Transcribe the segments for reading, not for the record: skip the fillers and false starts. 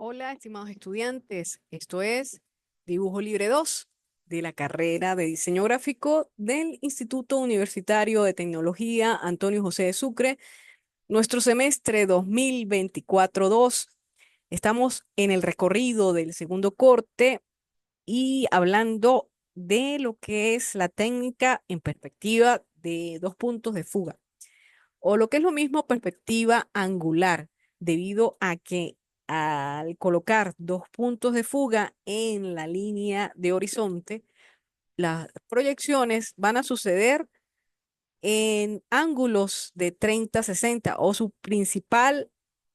Hola, estimados estudiantes. Esto es Dibujo Libre 2 de la carrera de Diseño Gráfico del Instituto Universitario de Tecnología Antonio José de Sucre, nuestro semestre 2024-2. Estamos en el recorrido del segundo corte y hablando de lo que es la técnica en perspectiva de dos puntos de fuga, o lo que es lo mismo, perspectiva angular, debido a que al colocar dos puntos de fuga en la línea de horizonte, las proyecciones van a suceder en ángulos de 30-60, o su principal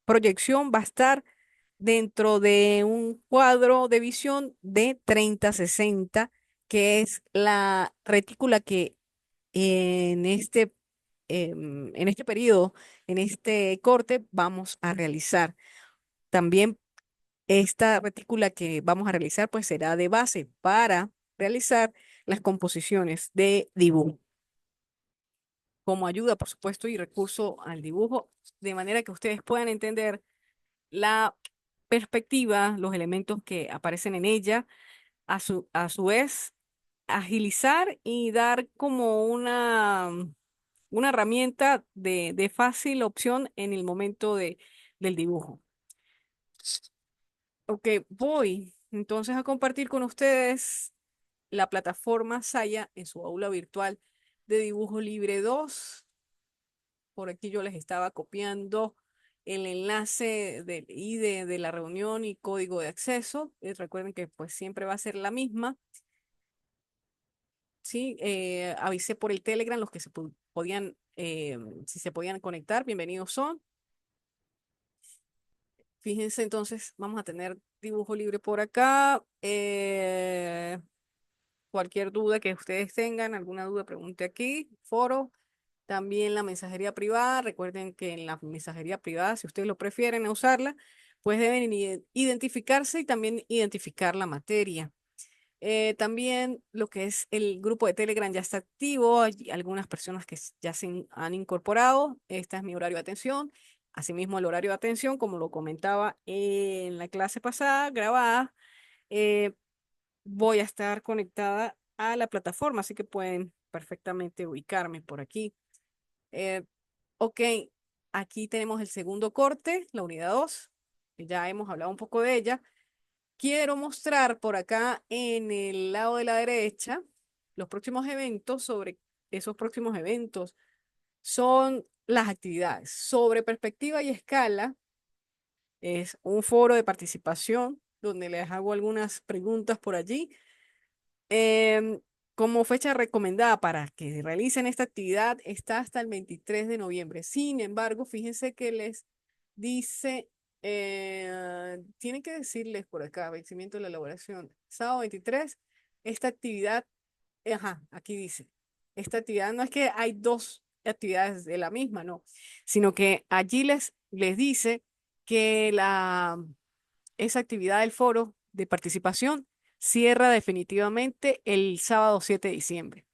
proyección va a estar dentro de un cuadro de visión de 30-60, que es la retícula que en este periodo, en este corte, vamos a realizar. También esta retícula que vamos a realizar, pues será de base para realizar las composiciones de dibujo, como ayuda, por supuesto, y recurso al dibujo, de manera que ustedes puedan entender la perspectiva, los elementos que aparecen en ella, a su vez, agilizar y dar como una herramienta de fácil opción en el momento del dibujo. Ok, voy entonces a compartir con ustedes la plataforma Saya en su aula virtual de Dibujo Libre 2. Por aquí yo les estaba copiando el enlace del ID de la reunión y código de acceso. Recuerden que pues siempre va a ser la misma. Sí, avisé por el Telegram los que podían, si se podían conectar, bienvenidos son. Fíjense, entonces vamos a tener dibujo libre por acá. Cualquier duda que ustedes tengan, alguna duda, pregunte aquí, foro. También la mensajería privada. Recuerden que en la mensajería privada, si ustedes lo prefieren usarla, pues deben identificarse y también identificar la materia. También lo que es el grupo de Telegram ya está activo. Hay algunas personas que ya se han incorporado. Este es mi horario de atención. Asimismo, el horario de atención, como lo comentaba en la clase pasada, grabada, eh, voy a estar conectada a la plataforma, así que pueden perfectamente ubicarme por aquí. Eh, ok, aquí tenemos el segundo corte, la unidad 2. Ya hemos hablado un poco de ella. Quiero mostrar por acá en el lado de la derecha los próximos eventos. Sobre esos próximos eventos son las actividades. Sobre perspectiva y escala es un foro de participación donde les hago algunas preguntas por allí. Em, Como fecha recomendada para que realicen esta actividad está hasta el 23 de noviembre. Sin embargo, fíjense que les dice, tienen que decirles por acá, vencimiento de la elaboración, sábado 23, esta actividad, ajá, aquí dice, esta actividad no es que hay dos actividades de la misma, no, sino que allí les dice que esa actividad del foro de participación cierra definitivamente el sábado 7 de diciembre.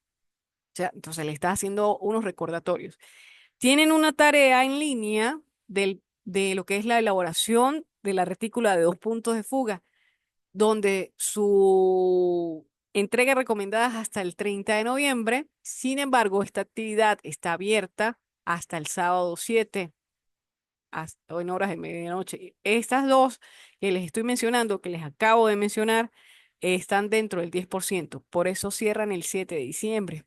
O sea, entonces le está haciendo unos recordatorios. Tienen una tarea en línea de lo que es la elaboración de la retícula de dos puntos de fuga, donde su entrega recomendada es hasta el 30 de noviembre. Sin embargo, esta actividad está abierta hasta el sábado 7, hasta en horas de medianoche. Estas dos que les estoy mencionando, que les acabo de mencionar, están dentro del 10%. Por eso cierran el 7 de diciembre.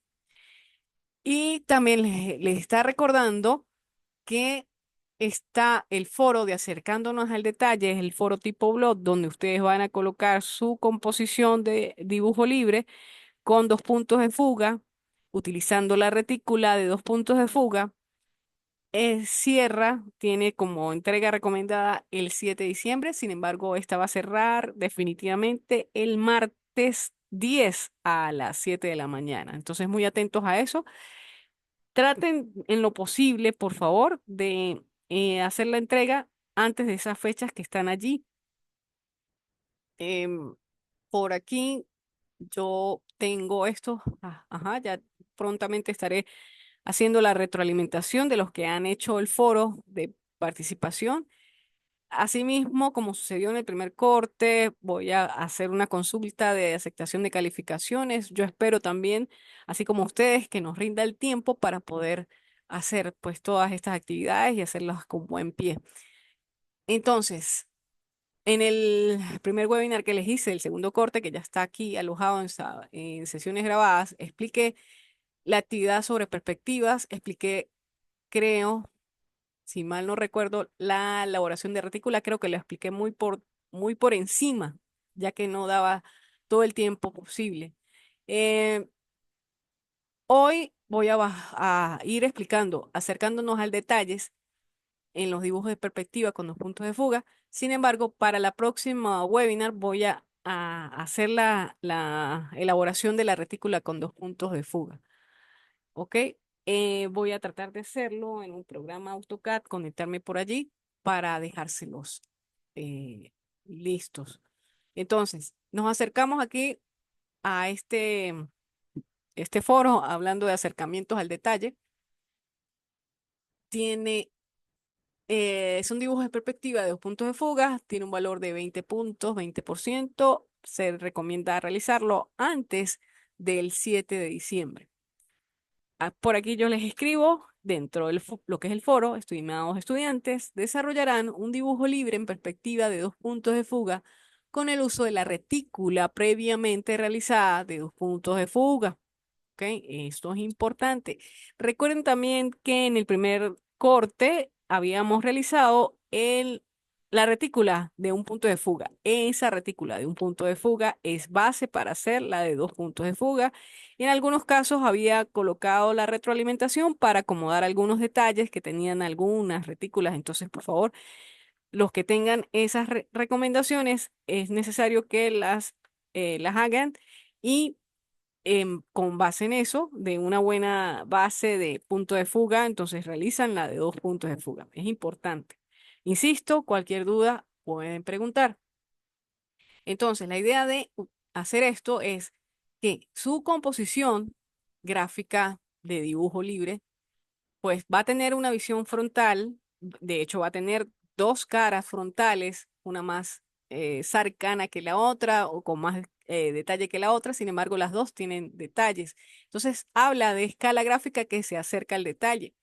Y también les está recordando que está el foro de Acercándonos al Detalle, es el foro tipo blog, donde ustedes van a colocar su composición de dibujo libre con dos puntos de fuga, utilizando la retícula de dos puntos de fuga. Cierra, tiene como entrega recomendada el 7 de diciembre. Sin embargo, esta va a cerrar definitivamente el martes 10 a las 7 de la mañana. Entonces, muy atentos a eso. Traten en lo posible, por favor, de hacer la entrega antes de esas fechas que están allí. Em, por aquí yo tengo esto, ajá, ya prontamente estaré haciendo la retroalimentación de los que han hecho el foro de participación. Asimismo, como sucedió en el primer corte, voy a hacer una consulta de aceptación de calificaciones. Yo espero también, así como ustedes, que nos rinda el tiempo para poder hacer pues todas estas actividades y hacerlas con buen pie. Entonces, en el primer webinar que les hice, el segundo corte, que ya está aquí alojado en sesiones grabadas, expliqué la actividad sobre perspectivas, expliqué, creo, si mal no recuerdo, la elaboración de retícula, creo que lo expliqué muy por encima, ya que no daba todo el tiempo posible. Eh, Hoy voy a ir explicando, acercándonos al detalles en los dibujos de perspectiva con los puntos de fuga. Sin embargo, para la próxima webinar voy a hacer la elaboración de la retícula con dos puntos de fuga. ¿Ok? Voy a tratar de hacerlo en un programa AutoCAD, conectarme por allí para dejárselos eh, listos. Entonces, nos acercamos aquí a este foro hablando de acercamientos al detalle. Tiene, es un dibujo de perspectiva de dos puntos de fuga, tiene un valor de 20 puntos, 20%. Se recomienda realizarlo antes del 7 de diciembre. Por aquí yo les escribo, dentro de lo que es el foro, estimados estudiantes, desarrollarán un dibujo libre en perspectiva de dos puntos de fuga con el uso de la retícula previamente realizada de dos puntos de fuga. ¿Ok? Esto es importante. Recuerden también que en el primer corte habíamos realizado la retícula de un punto de fuga. Esa retícula de un punto de fuga es base para hacer la de dos puntos de fuga. Y en algunos casos había colocado la retroalimentación para acomodar algunos detalles que tenían algunas retículas. Entonces, por favor, los que tengan esas recomendaciones, es necesario que las hagan y con base en eso, de una buena base de punto de fuga, entonces realizan la de dos puntos de fuga. Es importante. Insisto, cualquier duda pueden preguntar. Entonces, la idea de hacer esto es que su composición gráfica de dibujo libre pues va a tener una visión frontal, de hecho va a tener dos caras frontales, una más cercana que la otra o con más detalle que la otra, sin embargo las dos tienen detalles. Entonces habla de escala gráfica que se acerca al detalle.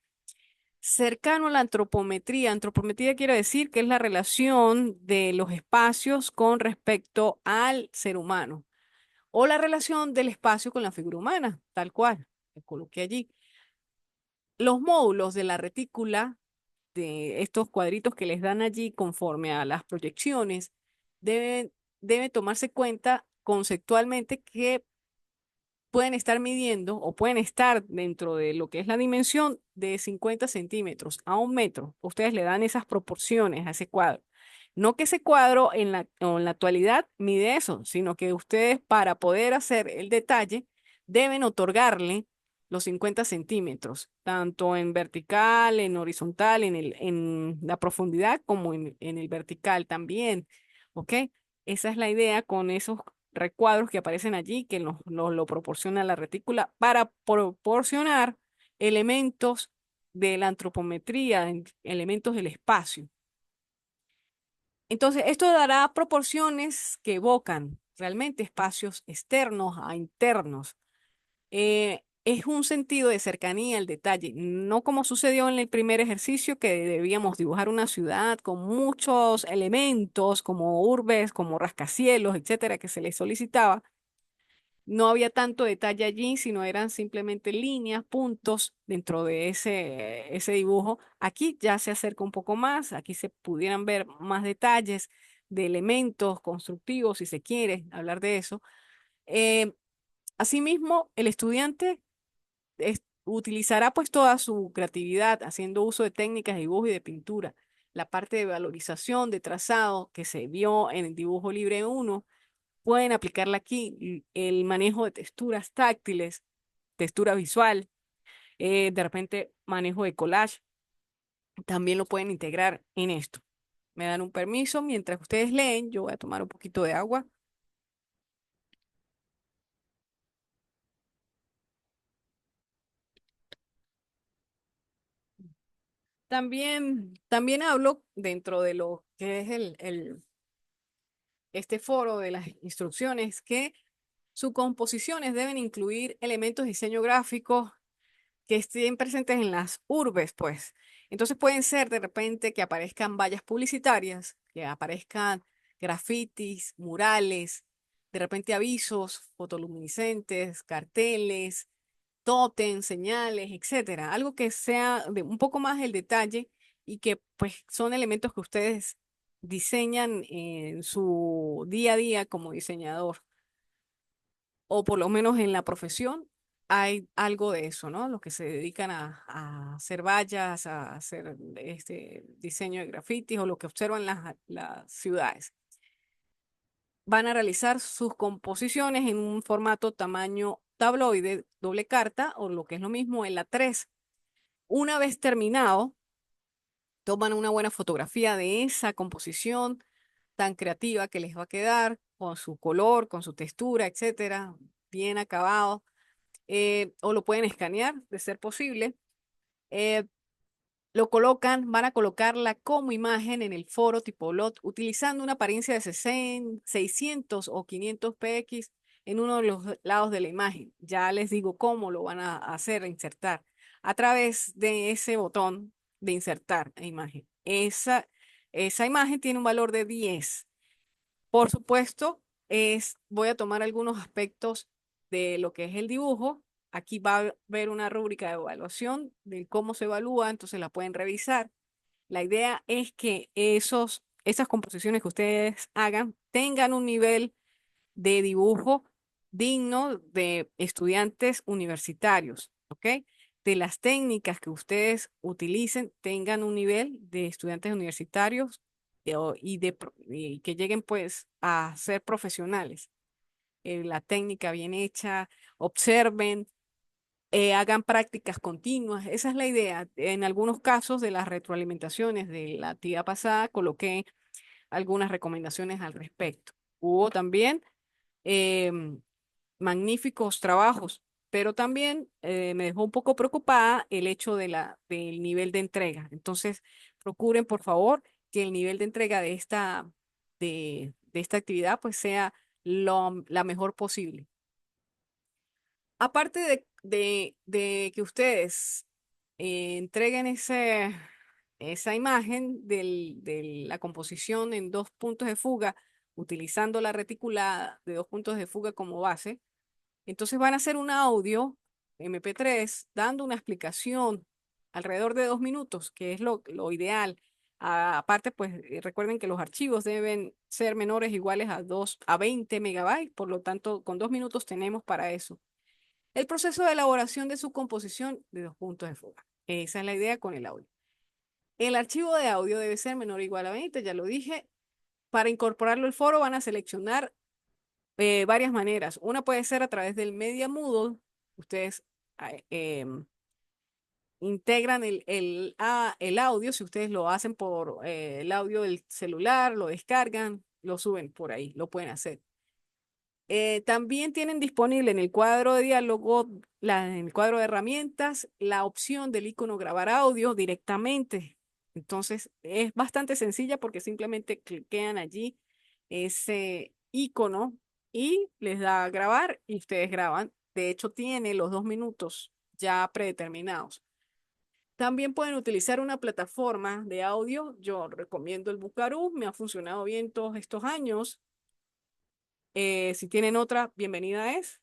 Cercano a la antropometría. Antropometría quiere decir que es la relación de los espacios con respecto al ser humano o la relación del espacio con la figura humana, tal cual. Lo coloqué allí. Los módulos de la retícula de estos cuadritos que les dan allí conforme a las proyecciones, deben, debe tomarse cuenta conceptualmente que pueden estar midiendo o pueden estar dentro de lo que es la dimensión de 50 centímetros a un metro. Ustedes le dan esas proporciones a ese cuadro. No que ese cuadro en la actualidad mide eso, sino que ustedes para poder hacer el detalle deben otorgarle los 50 centímetros, tanto en vertical, en horizontal, en la profundidad como en el vertical también. ¿Ok? Esa es la idea con esos recuadros que aparecen allí, que nos lo proporciona la retícula, para proporcionar elementos de la antropometría, elementos del espacio. Entonces, esto dará proporciones que evocan realmente espacios externos a internos. Es un sentido de cercanía al detalle, no como sucedió en el primer ejercicio que debíamos dibujar una ciudad con muchos elementos como urbes, como rascacielos, etcétera, que se les solicitaba. No había tanto detalle allí, sino eran simplemente líneas, puntos dentro de ese dibujo. Aquí ya se acerca un poco más, aquí se pudieran ver más detalles de elementos constructivos, si se quiere hablar de eso. Eh, Asimismo, el estudiante utilizará pues toda su creatividad haciendo uso de técnicas de dibujo y de pintura. La parte de valorización, de trazado que se vio en el dibujo libre uno pueden aplicarla aquí. El manejo de texturas táctiles, textura visual, de repente manejo de collage, también lo pueden integrar en esto. Me dan un permiso, mientras ustedes leen, yo voy a tomar un poquito de agua. También hablo dentro de lo que es este foro de las instrucciones que sus composiciones deben incluir elementos de diseño gráfico que estén presentes en las urbes, pues. Entonces pueden ser de repente que aparezcan vallas publicitarias, que aparezcan grafitis, murales, de repente avisos, fotoluminiscentes, carteles, tótem, señales, etcétera. Algo que sea de un poco más el detalle y que pues son elementos que ustedes diseñan en su día a día como diseñador o por lo menos en la profesión, hay algo de eso, ¿no? Los que se dedican a hacer vallas, a hacer este diseño de grafitis o lo que observan las ciudades. Van a realizar sus composiciones en un formato tamaño tabloide, doble carta o lo que es lo mismo en la 3. Una vez terminado, toman una buena fotografía de esa composición tan creativa que les va a quedar con su color, con su textura, etcétera, bien acabado o lo pueden escanear de ser posible. eh, lo colocan, van a colocarla como imagen en el foro tipo LOT utilizando una apariencia de 60, 600 o 500 px en uno de los lados de la imagen. Ya les digo cómo lo van a hacer, insertar a través de ese botón de insertar imagen. Esa imagen tiene un valor de 10. Por supuesto, voy a tomar algunos aspectos de lo que es el dibujo. Aquí va a haber una rúbrica de evaluación de cómo se evalúa, entonces la pueden revisar. La idea es que esas composiciones que ustedes hagan tengan un nivel de dibujo digno de estudiantes universitarios, ¿ok? De las técnicas que ustedes utilicen tengan un nivel de estudiantes universitarios y que lleguen pues a ser profesionales. La técnica bien hecha, observen, hagan prácticas continuas. Esa es la idea. En algunos casos de las retroalimentaciones de la actividad pasada coloqué algunas recomendaciones al respecto. Hubo también em, magníficos trabajos, pero también me dejó un poco preocupada el hecho del nivel de entrega. Entonces, procuren, por favor, que el nivel de entrega de esta actividad pues sea la mejor posible. Aparte de que ustedes entreguen esa imagen de la composición en dos puntos de fuga, utilizando la reticulada de dos puntos de fuga como base, entonces van a hacer un audio MP3 dando una explicación alrededor de 2 minutos, que es lo ideal. Aparte, pues recuerden que los archivos deben ser menores o iguales a 20 megabytes, por lo tanto, con 2 minutos tenemos para eso. El proceso de elaboración de su composición de dos puntos de fuga. Esa es la idea con el audio. El archivo de audio debe ser menor o igual a 20, ya lo dije. Para incorporarlo al foro van a seleccionar varias maneras. Una puede ser a través del Media Moodle. Ustedes integran el audio. Si ustedes lo hacen por el audio del celular, lo descargan, lo suben por ahí, lo pueden hacer. También tienen disponible en el cuadro de diálogo, en el cuadro de herramientas, la opción del icono grabar audio directamente. Entonces es bastante sencilla porque simplemente cliquean allí ese icono y les da a grabar y ustedes graban. De hecho, tiene los 2 minutos ya predeterminados. También pueden utilizar una plataforma de audio. Yo recomiendo el Bucarú, me ha funcionado bien todos estos años. Si tienen otra, bienvenida es.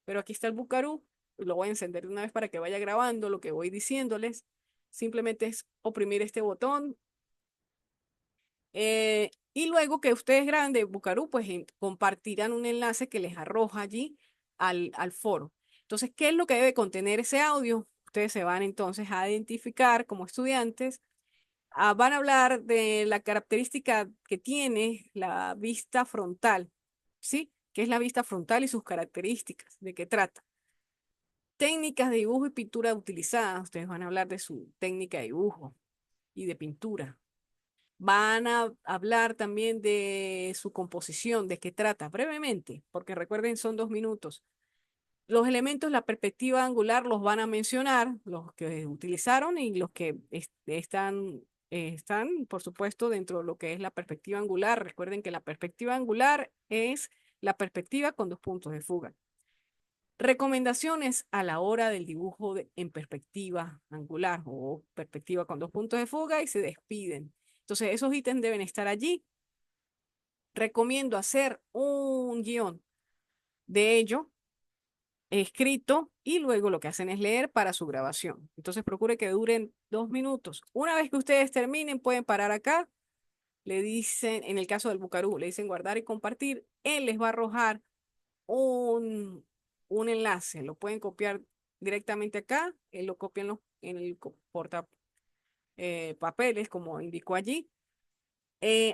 Pero aquí está el Bucarú. Lo voy a encender de una vez para que vaya grabando lo que voy diciéndoles. Simplemente es oprimir este botón. Y luego que ustedes graben de Bucarú, pues compartirán un enlace que les arroja allí al foro. Entonces, ¿qué es lo que debe contener ese audio? Ustedes se van entonces a identificar como estudiantes. Van a hablar de la característica que tiene la vista frontal, ¿sí? ¿Qué es la vista frontal y sus características? ¿De qué trata? Técnicas de dibujo y pintura utilizadas. Ustedes van a hablar de su técnica de dibujo y de pintura. Van a hablar también de su composición, de qué trata, brevemente, porque recuerden, son 2 minutos. Los elementos, la perspectiva angular los van a mencionar, los que utilizaron y los que están, por supuesto, dentro de lo que es la perspectiva angular. Recuerden que la perspectiva angular es la perspectiva con dos puntos de fuga. Recomendaciones a la hora del dibujo en perspectiva angular o perspectiva con dos puntos de fuga y se despiden. Entonces, esos ítems deben estar allí. Recomiendo hacer un guión de ello escrito y luego lo que hacen es leer para su grabación. Entonces procure que duren 2 minutos. Una vez que ustedes terminen, pueden parar acá. Le dicen, en el caso del Bucarú, le dicen guardar y compartir. Él les va a arrojar un enlace. Lo pueden copiar directamente acá. Él lo copia en el porta papeles, como indicó allí.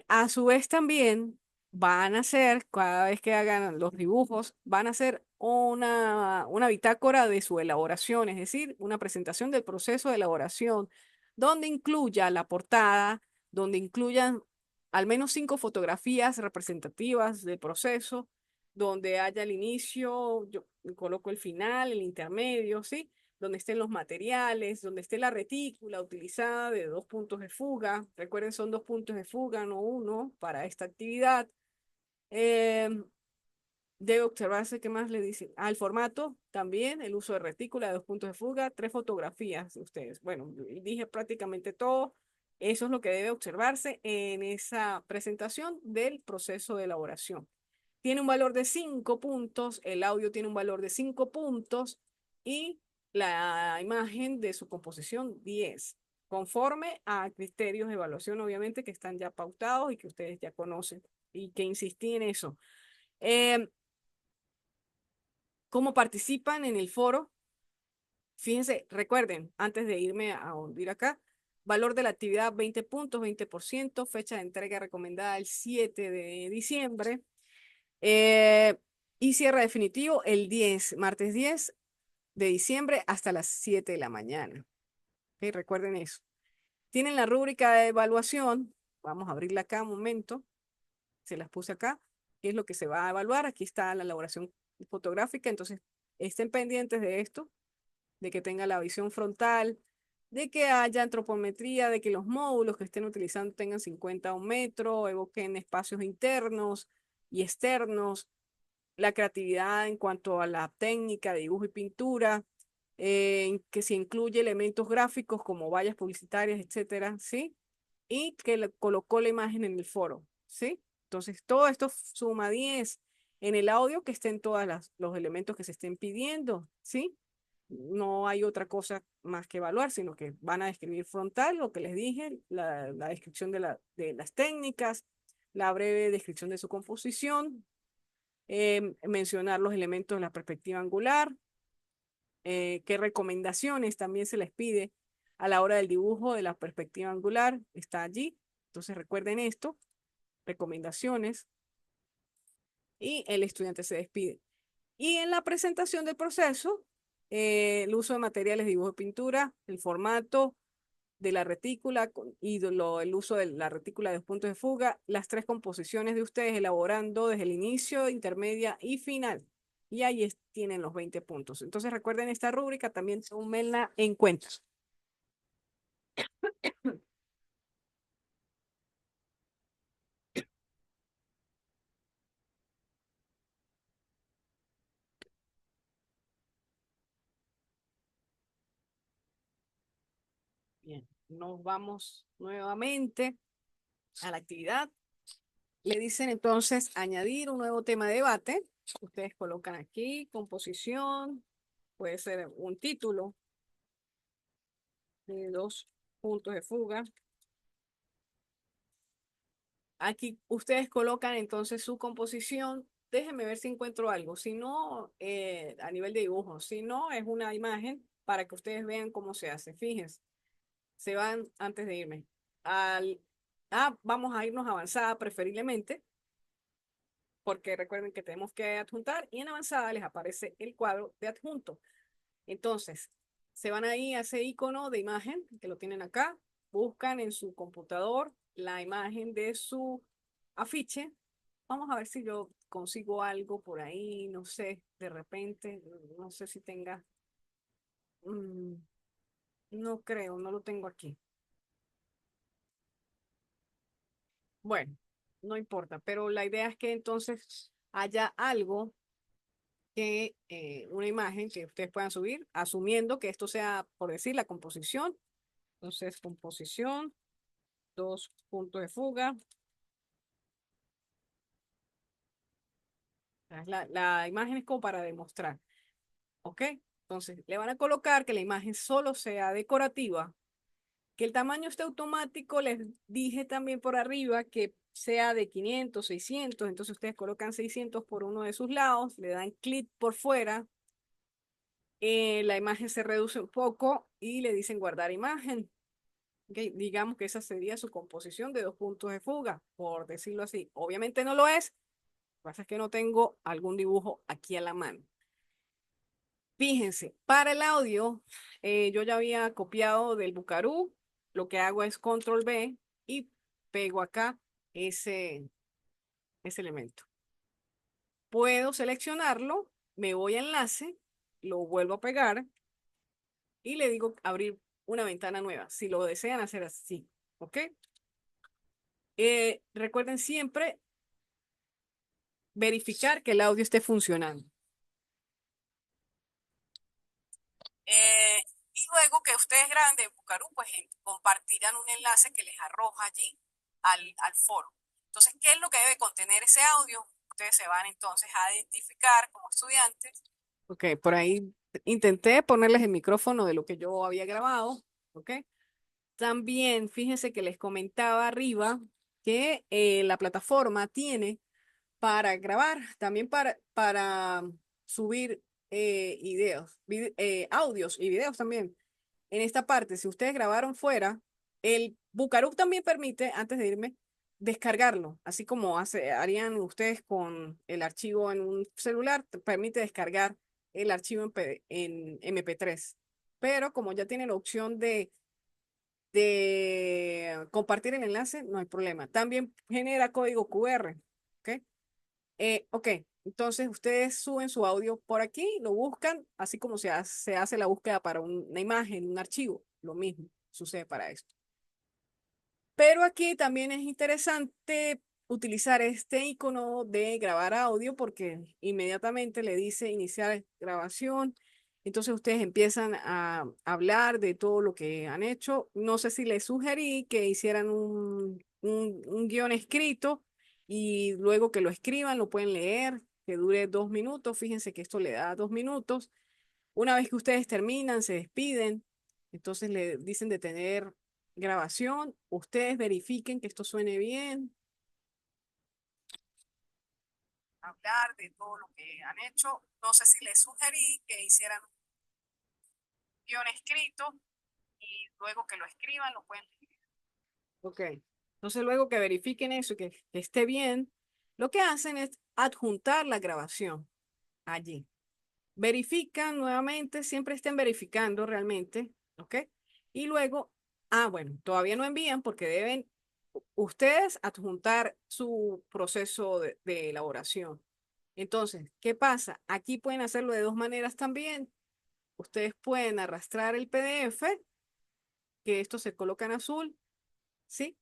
A su vez también van a hacer, cada vez que hagan los dibujos, van a hacer una bitácora de su elaboración, es decir, una presentación del proceso de elaboración, donde incluya la portada, donde incluyan al menos 5 fotografías representativas del proceso, donde haya el inicio, yo coloco el final, el intermedio, ¿sí? Donde estén los materiales, donde esté la retícula utilizada de dos puntos de fuga. Recuerden, son dos puntos de fuga, no uno, para esta actividad. Em, Debe observarse qué más le dicen. Al formato también, el uso de retícula de dos puntos de fuga, 3 fotografías de ustedes. Bueno, dije prácticamente todo. Eso es lo que debe observarse en esa presentación del proceso de elaboración. Tiene un valor de 5 puntos, el audio tiene un valor de 5 puntos y la imagen de su composición 10, conforme a criterios de evaluación, obviamente, que están ya pautados y que ustedes ya conocen y que insistí en eso. Eh, ¿Cómo participan en el foro? Fíjense, recuerden, antes de irme a hundir acá, valor de la actividad 20 puntos, 20%, fecha de entrega recomendada el 7 de diciembre. Eh, y cierre definitivo el 10, martes 10 de diciembre hasta las 7 de la mañana. ¿Ok? Recuerden eso. Tienen la rúbrica de evaluación. Vamos a abrirla acá un momento. Se las puse acá. ¿Qué es lo que se va a evaluar? Aquí está la elaboración fotográfica. Entonces, estén pendientes de esto, de que tenga la visión frontal, de que haya antropometría, de que los módulos que estén utilizando tengan 50 o un metro, evoquen espacios internos y externos, la creatividad en cuanto a la técnica de dibujo y pintura, que se incluye elementos gráficos como vallas publicitarias, etcétera, ¿sí? Y que le colocó la imagen en el foro, ¿sí? Entonces, todo esto suma 10 en el audio, que estén todos los elementos que se estén pidiendo, ¿sí? No hay otra cosa más que evaluar, sino que van a describir frontal, lo que les dije, la descripción de las técnicas, la breve descripción de su composición, mencionar los elementos de la perspectiva angular, qué recomendaciones también se les pide a la hora del dibujo de la perspectiva angular, está allí. Entonces recuerden esto, recomendaciones, y el estudiante se despide. Y en la presentación del proceso, el uso de materiales de dibujo y pintura, el formato de la retícula y el uso de la retícula de los puntos de fuga, las 3 composiciones de ustedes elaborando desde el inicio, intermedia y final. Y ahí tienen los 20 puntos. Entonces recuerden esta rúbrica, también tómenla en cuenta. Bien, nos vamos nuevamente a la actividad. Le dicen entonces añadir un nuevo tema de debate. Ustedes colocan aquí composición, puede ser un título de dos puntos de fuga. Aquí ustedes colocan entonces su composición. Déjenme ver si encuentro algo. Si no, a nivel de dibujo, si no, es una imagen para que ustedes vean cómo se hace. Fíjense, se van antes de irme. Al, vamos a irnos avanzada preferiblemente, porque recuerden que tenemos que adjuntar y en avanzada les aparece el cuadro de adjunto. Entonces, se van ahí a ese icono de imagen que lo tienen acá, buscan en su computador la imagen de su afiche. Vamos a ver si yo consigo algo por ahí, no sé, de repente, no sé si tenga, mm, no creo, no lo tengo aquí. Bueno, no importa, pero la idea es que entonces haya algo que, una imagen que ustedes puedan subir, asumiendo que esto sea, por decir, la composición. Entonces, composición, dos puntos de fuga. La imagen es como para demostrar, ¿ok? Entonces, le van a colocar que la imagen solo sea decorativa, que el tamaño esté automático. Les dije también por arriba que sea de 500, 600. Entonces, ustedes colocan 600 por uno de sus lados, le dan clic por fuera, la imagen se reduce un poco y le dicen guardar imagen. Ok, digamos que esa sería su composición de dos puntos de fuga, por decirlo así. Obviamente no lo es, lo que pasa es que no tengo algún dibujo aquí a la mano. Fíjense, para el audio, yo ya había copiado del Bucarú. Lo que hago es control B y pego acá ese, ese elemento. Puedo seleccionarlo, me voy a enlace, lo vuelvo a pegar y le digo abrir una ventana nueva, si lo desean hacer así, ¿ok? Recuerden siempre verificar que el audio esté funcionando. Eh, y luego que ustedes graben de Bucarú, pues compartirán un enlace que les arroja allí al foro. Entonces, ¿qué es lo que debe contener ese audio? Ustedes se van entonces a identificar como estudiantes. Ok, por ahí intenté ponerles el micrófono de lo que yo había grabado, ¿ok? También fíjense que les comentaba arriba que la plataforma tiene para grabar, también para subir audios y videos también. En esta parte, si ustedes grabaron fuera, el Bucaruc también permite, antes de irme, descargarlo, así como harían ustedes con el archivo en un celular, te permite descargar el archivo en MP3. Pero como ya tiene la opción de compartir el enlace, no hay problema. También genera código QR. ¿Ok? Ok, entonces ustedes suben su audio por aquí, lo buscan, así como se hace la búsqueda para una imagen, un archivo, lo mismo sucede para esto. Pero aquí también es interesante utilizar este icono de grabar audio porque inmediatamente le dice iniciar grabación. Entonces ustedes empiezan a hablar de todo lo que han hecho. No sé si les sugerí que hicieran un guión escrito y luego que lo escriban, lo pueden leer, que dure 2 minutos. Fíjense que esto le da 2 minutos. Una vez que ustedes terminan, se despiden, entonces le dicen detener grabación. Ustedes verifiquen que esto suene bien, hablar de todo lo que han hecho. No sé si les sugerí que hicieran un guión escrito y luego que lo escriban, lo pueden leer. Ok. Entonces, luego que verifiquen eso, que esté bien, lo que hacen es adjuntar la grabación allí. Verifican nuevamente, siempre estén verificando realmente, ¿ok? Y luego, bueno, todavía no envían porque deben ustedes adjuntar su proceso de elaboración. Entonces, ¿qué pasa? Aquí pueden hacerlo de dos maneras también. Ustedes pueden arrastrar el PDF, que esto se coloca en azul, ¿sí?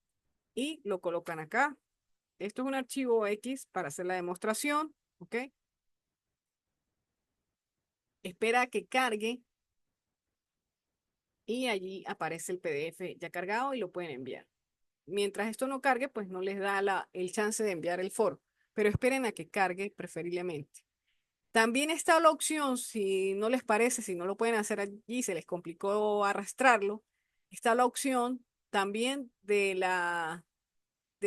Y lo colocan acá. Esto es un archivo X para hacer la demostración, ¿ok? Espera a que cargue y allí aparece el PDF ya cargado y lo pueden enviar. Mientras esto no cargue, pues no les da el chance de enviar el foro, pero esperen a que cargue preferiblemente. También está la opción, si no les parece, si no lo pueden hacer allí, se les complicó arrastrarlo, está la opción también de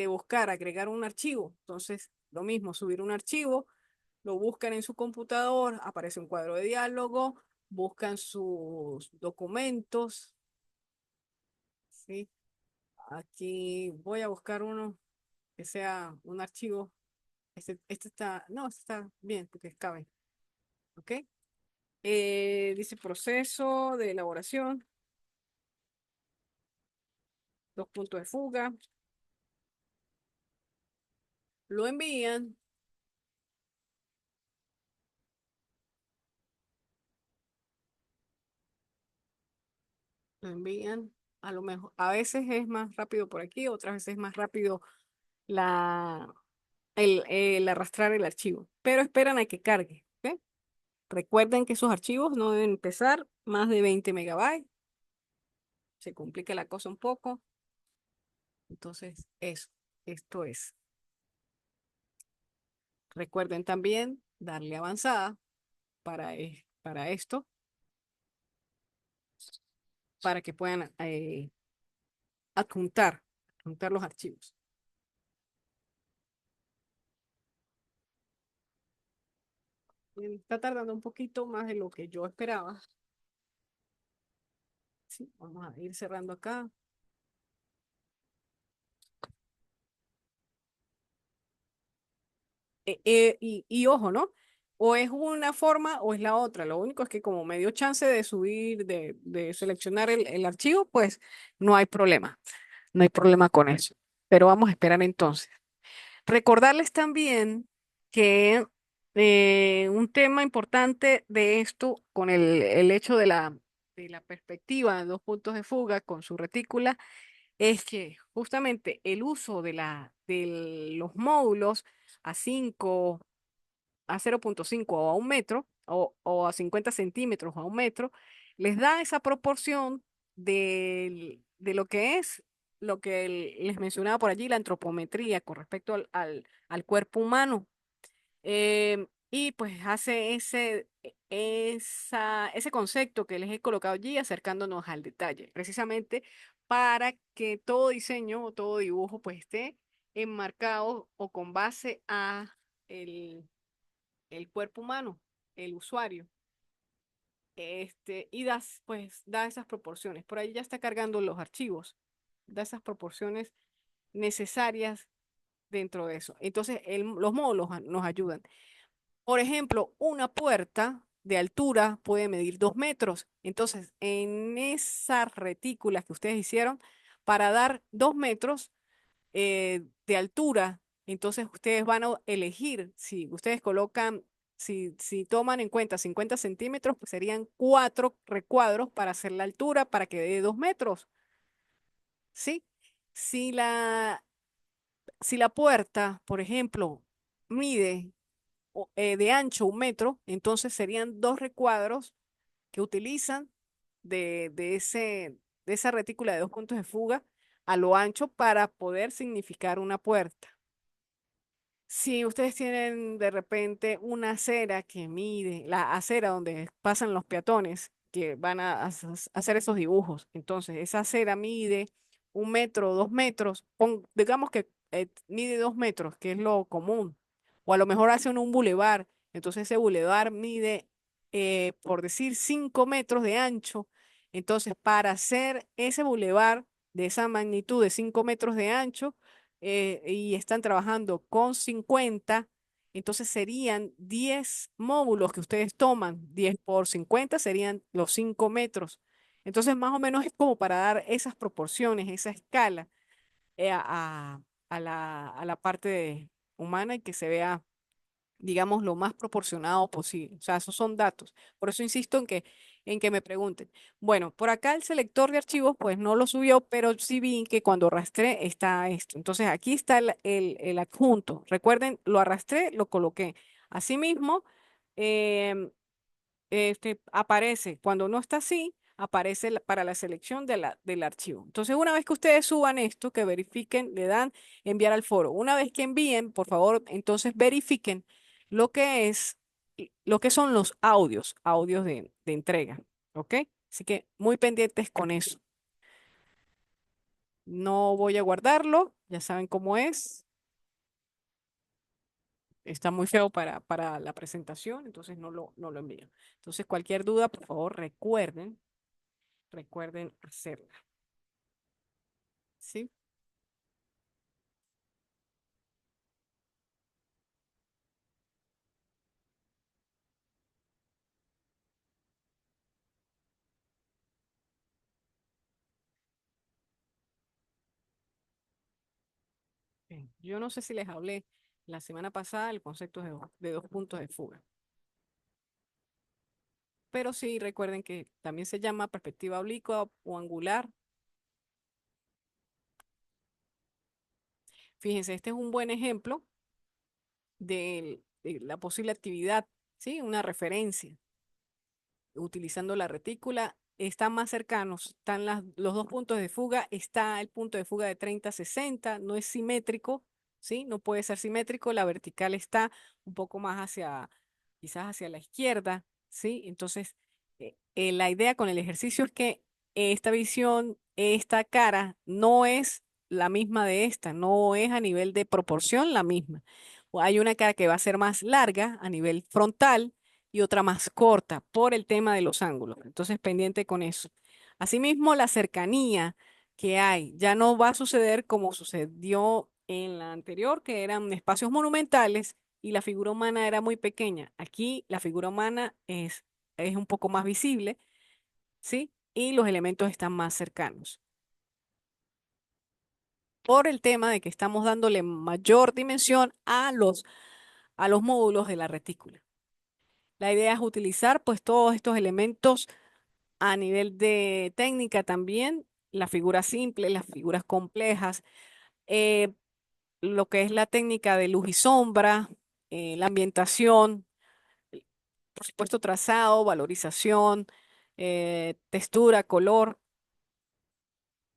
buscar, agregar un archivo. Entonces, lo mismo, subir un archivo, lo buscan en su computador, aparece un cuadro de diálogo, buscan sus documentos, ¿sí? Aquí voy a buscar uno que sea un archivo. Este está, no, este está bien porque cabe. ¿Ok? Dice proceso de elaboración, dos puntos de fuga. Lo envían Lo envían, a lo mejor, a veces es más rápido por aquí, otras veces es más rápido la, el arrastrar el archivo, pero esperan a que cargue, ¿ok? Recuerden que esos archivos no deben pesar más de 20 megabytes, se complica la cosa un poco, entonces eso, esto es. Recuerden también darle avanzada para esto, para que puedan adjuntar, adjuntar los archivos. Está tardando un poquito más de lo que yo esperaba. Sí, vamos a ir cerrando acá. Y ojo, ¿no? O es una forma o es la otra. Lo único es que como me dio chance de subir, de seleccionar el archivo, pues no hay problema. No hay problema con eso. Pero vamos a esperar entonces. Recordarles también que un tema importante de esto, con el hecho de la perspectiva de dos puntos de fuga con su retícula, es que justamente el uso de los módulos a 5 a 0,5 o a 1 metro o a 50 centímetros o a 1 metro, les da esa proporción de lo que es lo que les mencionaba por allí, la antropometría con respecto al cuerpo humano. Y pues hace ese concepto que les he colocado allí, acercándonos al detalle, precisamente para que todo diseño o todo dibujo pues esté enmarcado o con base a el cuerpo humano, el usuario. Y pues, da esas proporciones. Por ahí ya está cargando los archivos, da esas proporciones necesarias dentro de eso. Entonces, los módulos nos ayudan. Por ejemplo, una puerta de altura puede medir 2 metros. Entonces, en esas retículas que ustedes hicieron, para dar 2 metros, de altura. Entonces ustedes van a elegir, si ustedes colocan, si toman en cuenta 50 centímetros, pues serían 4 recuadros para hacer la altura para que dé 2 metros, ¿sí? Si la, si la puerta, por ejemplo, mide de ancho 1 metro, entonces serían 2 recuadros que utilizan de esa retícula de dos puntos de fuga a lo ancho para poder significar una puerta. Si ustedes tienen de repente una acera que mide, la acera donde pasan los peatones que van hacer esos dibujos, entonces esa acera mide 1 metro, 2 metros, digamos que mide 2 metros, que es lo común, o a lo mejor hacen un bulevar, entonces ese bulevar mide, por decir, 5 metros de ancho, entonces para hacer ese bulevar de esa magnitud de 5 metros de ancho, y están trabajando con 50, entonces serían 10 módulos que ustedes toman, 10 por 50 serían los 5 metros. Entonces, más o menos es como para dar esas proporciones, esa escala, a la parte humana y que se vea, digamos, lo más proporcionado posible. O sea, esos son datos. Por eso insisto en que me pregunten. Bueno, por acá el selector de archivos, pues no lo subió, pero sí vi que cuando arrastré está esto. Entonces, aquí está el adjunto. Recuerden, lo arrastré, lo coloqué. Asimismo, em, aparece, cuando no está así, aparece para la selección del archivo. Entonces, una vez que ustedes suban esto, que verifiquen, le dan enviar al foro. Una vez que envíen, por favor, entonces verifiquen lo que es, lo que son los audios, audios de entrega. ¿Ok? Así que muy pendientes con eso. No voy a guardarlo, ya saben cómo es. Está muy feo para la presentación, entonces no lo envío. Entonces, cualquier duda, por favor, recuerden hacerla. ¿Sí? Bien. Yo no sé si les hablé la semana pasada del concepto de dos puntos de fuga. pero sí recuerden que también se llama perspectiva oblicua o angular. Fíjense, este es un buen ejemplo de la posible actividad, ¿sí? Una referencia. Utilizando la retícula, están más cercanos, están los dos puntos de fuga, está el punto de fuga de 30-60, no es simétrico, ¿sí? No puede ser simétrico, la vertical está un poco más hacia, quizás hacia la izquierda, ¿sí? Entonces, la idea con el ejercicio es que esta visión, esta cara, no es la misma de esta, no es a nivel de proporción la misma. Hay una cara que va a ser más larga a nivel frontal y otra más corta por el tema de los ángulos. Entonces, pendiente con eso. Asimismo, la cercanía que hay ya no va a suceder como sucedió en la anterior, que eran espacios monumentales y la figura humana era muy pequeña. Aquí la figura humana es un poco más visible, ¿sí? Y los elementos están más cercanos. Por el tema de que estamos dándole mayor dimensión a los módulos de la retícula. La idea es utilizar pues todos estos elementos a nivel de técnica también, las figuras simples, las figuras complejas, eh, lo que es la técnica de luz y sombra, la ambientación, por supuesto trazado, valorización, textura, color,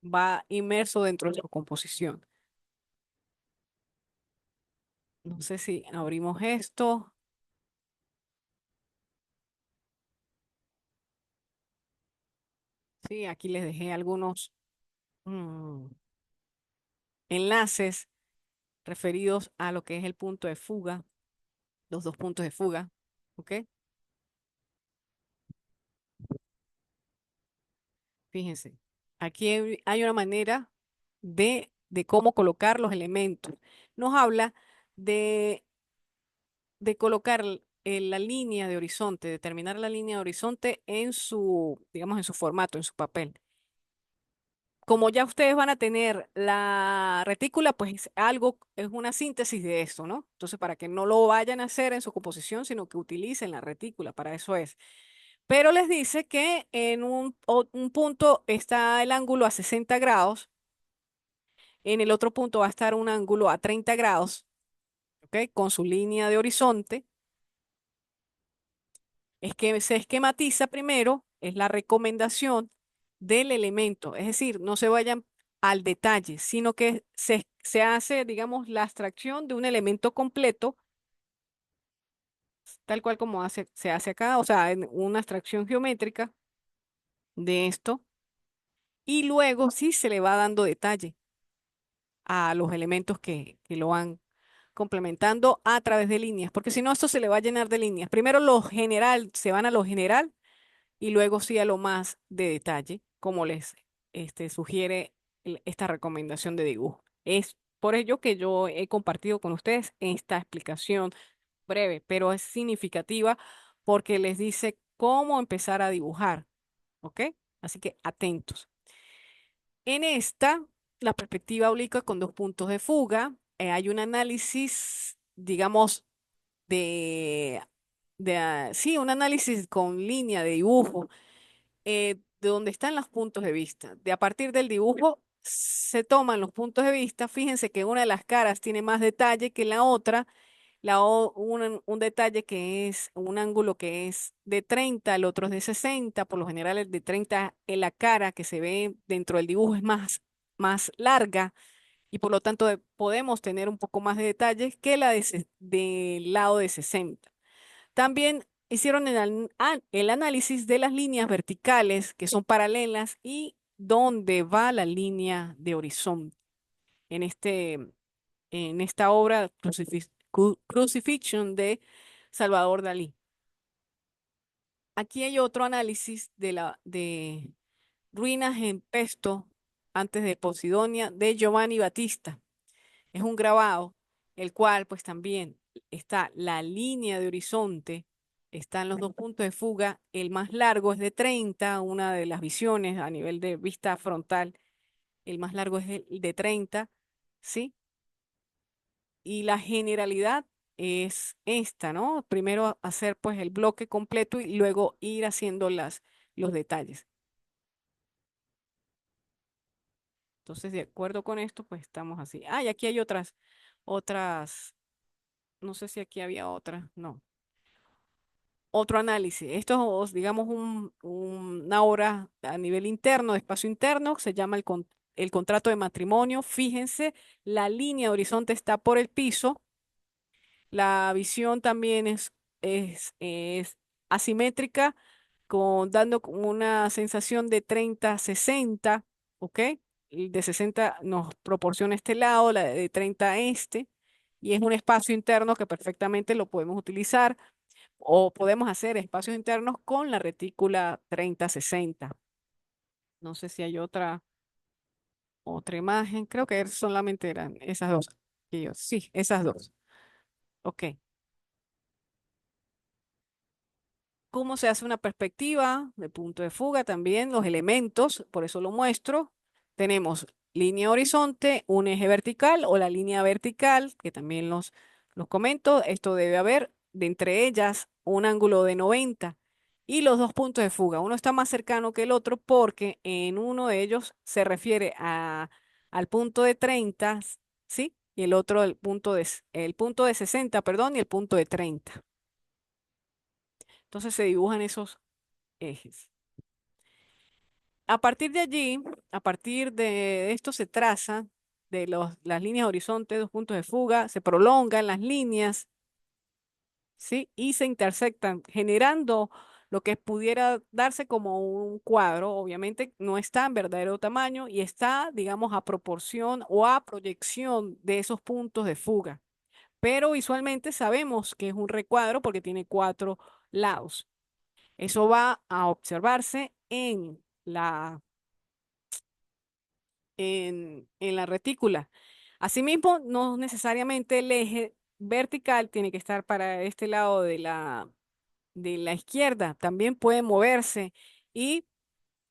va inmerso dentro de su composición. No sé si abrimos esto. Sí, aquí les dejé algunos mm, enlaces referidos a lo que es el punto de fuga, los dos puntos de fuga, ¿ok? Fíjense, aquí hay una manera de cómo colocar los elementos. Nos habla de, de colocar la línea de horizonte, determinar la línea de horizonte en su, digamos, en su formato, en su papel. Como ya ustedes van a tener la retícula, pues algo, es una síntesis de esto, ¿no? Entonces, para que no lo vayan a hacer en su composición, sino que utilicen la retícula, para eso es. Pero les dice que en un punto está el ángulo a 60 grados, en el otro punto va a estar un ángulo a 30 grados, ¿ok? Con su línea de horizonte. Es que se esquematiza primero, es la recomendación del elemento, es decir, no se vayan al detalle, sino que se hace, digamos, la abstracción de un elemento completo, tal cual como se hace acá, o sea, en una abstracción geométrica de esto, y luego sí se le va dando detalle a los elementos que lo van complementando a través de líneas, porque si no, esto se le va a llenar de líneas. Primero lo general, se van a lo general y luego sí a lo más de detalle, como les sugiere esta recomendación de dibujo. Es por ello que yo he compartido con ustedes esta explicación breve, pero es significativa porque les dice cómo empezar a dibujar, ¿ok? Así que atentos. En esta, la perspectiva oblicua con dos puntos de fuga, hay un análisis, digamos, sí, un análisis con línea de dibujo, de donde están los puntos de vista. De a partir del dibujo se toman los puntos de vista. Fíjense que una de las caras tiene más detalle que la otra. Un detalle que es un ángulo que es de 30, el otro es de 60. Por lo general, el de 30 en la cara que se ve dentro del dibujo es más larga y por lo tanto podemos tener un poco más de detalles que la del lado de 60. También hicieron el análisis de las líneas verticales que son paralelas y dónde va la línea de horizonte. En, este, en esta obra, Crucifixion de Salvador Dalí. Aquí hay otro análisis de Ruinas en Pesto antes de Posidonia de Giovanni Battista. Es un grabado, el cual pues también está la línea de horizonte, están los dos puntos de fuga, el más largo es de 30, una de las visiones a nivel de vista frontal, el más largo es el de 30, ¿sí? Y la generalidad es esta, ¿no? Primero hacer pues el bloque completo y luego ir haciendo los detalles. Entonces, de acuerdo con esto, pues estamos así. Ah, y aquí hay otras, no sé si aquí había otras, no. Otro análisis. Esto es, digamos, una hora a nivel interno, de espacio interno, se llama el contrato de matrimonio. Fíjense, la línea de horizonte está por el piso. La visión también es asimétrica, dando como una sensación de 30-60, ¿ok? Y de 60 nos proporciona este lado, la de 30 este, y es un espacio interno que perfectamente lo podemos utilizar o podemos hacer espacios internos con la retícula 30-60. No sé si hay otra imagen, creo que solamente eran esas dos. Sí, esas dos. Ok. Cómo se hace una perspectiva de punto de fuga, también los elementos, por eso lo muestro. Tenemos línea horizonte, un eje vertical o la línea vertical, que también los comento. Esto debe haber de entre ellas un ángulo de 90 y los dos puntos de fuga. Uno está más cercano que el otro porque en uno de ellos se refiere al punto de 30, ¿sí? Y el otro el punto de 60, perdón, y el punto de 30. Entonces se dibujan esos ejes. A partir de allí, a partir de esto se traza de las líneas horizonte, dos puntos de fuga, se prolongan las líneas, ¿sí? Y se intersectan, generando lo que pudiera darse como un cuadro. Obviamente no está en verdadero tamaño y está, digamos, a proporción o a proyección de esos puntos de fuga. Pero visualmente sabemos que es un recuadro porque tiene cuatro lados. Eso va a observarse en la retícula. Asimismo, no necesariamente el eje vertical tiene que estar para este lado de la izquierda. También puede moverse y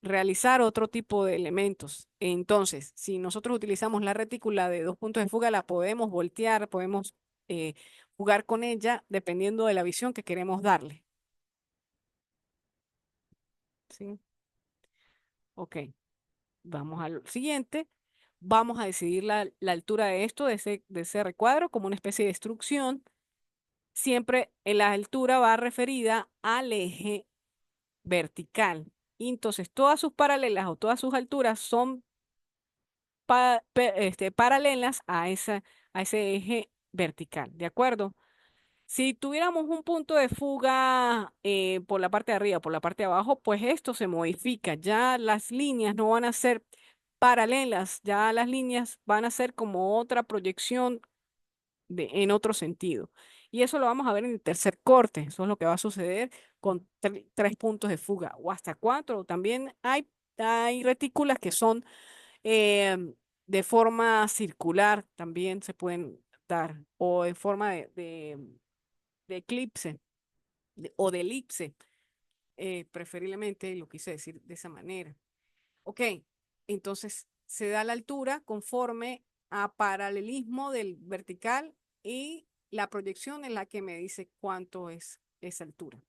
realizar otro tipo de elementos. Entonces, si nosotros utilizamos la retícula de dos puntos de fuga, la podemos voltear, podemos jugar con ella dependiendo de la visión que queremos darle. ¿Sí? Ok. Vamos al siguiente. Vamos a decidir la altura de esto, de ese recuadro, como una especie de instrucción. Siempre en la altura va referida al eje vertical. Y entonces, todas sus paralelas o todas sus alturas son paralelas a ese eje vertical. ¿De acuerdo? Si tuviéramos un punto de fuga por la parte de arriba, por la parte de abajo, pues esto se modifica. Ya las líneas no van a ser paralelas, ya las líneas van a ser como otra proyección en otro sentido. Y eso lo vamos a ver en el tercer corte. Eso es lo que va a suceder con tres puntos de fuga o hasta cuatro. También hay retículas que son de forma circular, también se pueden dar, o en forma de eclipse o de elipse, preferiblemente lo quise decir de esa manera. Ok, entonces se da la altura conforme a paralelismo del vertical y la proyección en la que me dice cuánto es esa altura.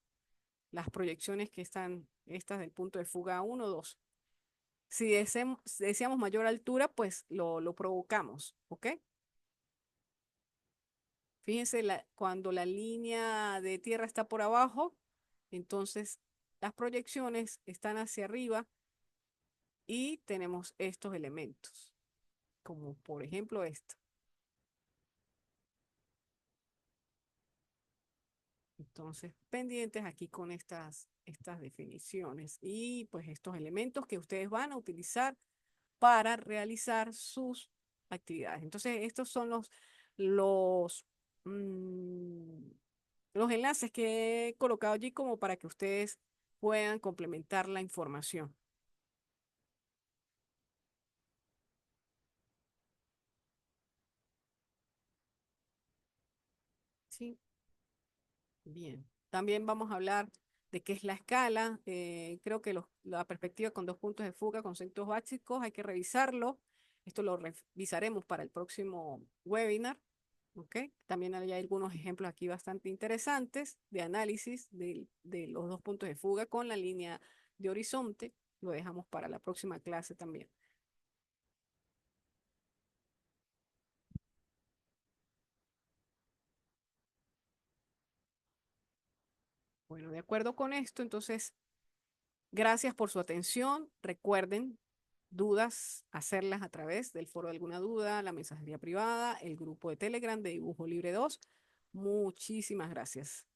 Las proyecciones que están, estas del punto de fuga uno 2. Si deseamos mayor altura, pues lo provocamos, ¿ok? Fíjense, cuando la línea de tierra está por abajo, entonces las proyecciones están hacia arriba y tenemos estos elementos, como por ejemplo esto. Entonces, pendientes aquí con estas definiciones y pues estos elementos que ustedes van a utilizar para realizar sus actividades. Entonces, estos son los, mm, los enlaces que he colocado allí como para que ustedes puedan complementar la información. Sí, bien. También vamos a hablar de qué es la escala. Creo que la perspectiva con dos puntos de fuga, conceptos básicos, hay que revisarlo. Esto lo revisaremos para el próximo webinar. ¿Ok? También hay algunos ejemplos aquí bastante interesantes de análisis de los dos puntos de fuga con la línea de horizonte. Lo dejamos para la próxima clase también. Bueno, de acuerdo con esto, entonces, gracias por su atención. Recuerden, dudas, hacerlas a través del foro de alguna duda, la mensajería privada, el grupo de Telegram de Dibujo Libre 2. Muchísimas gracias.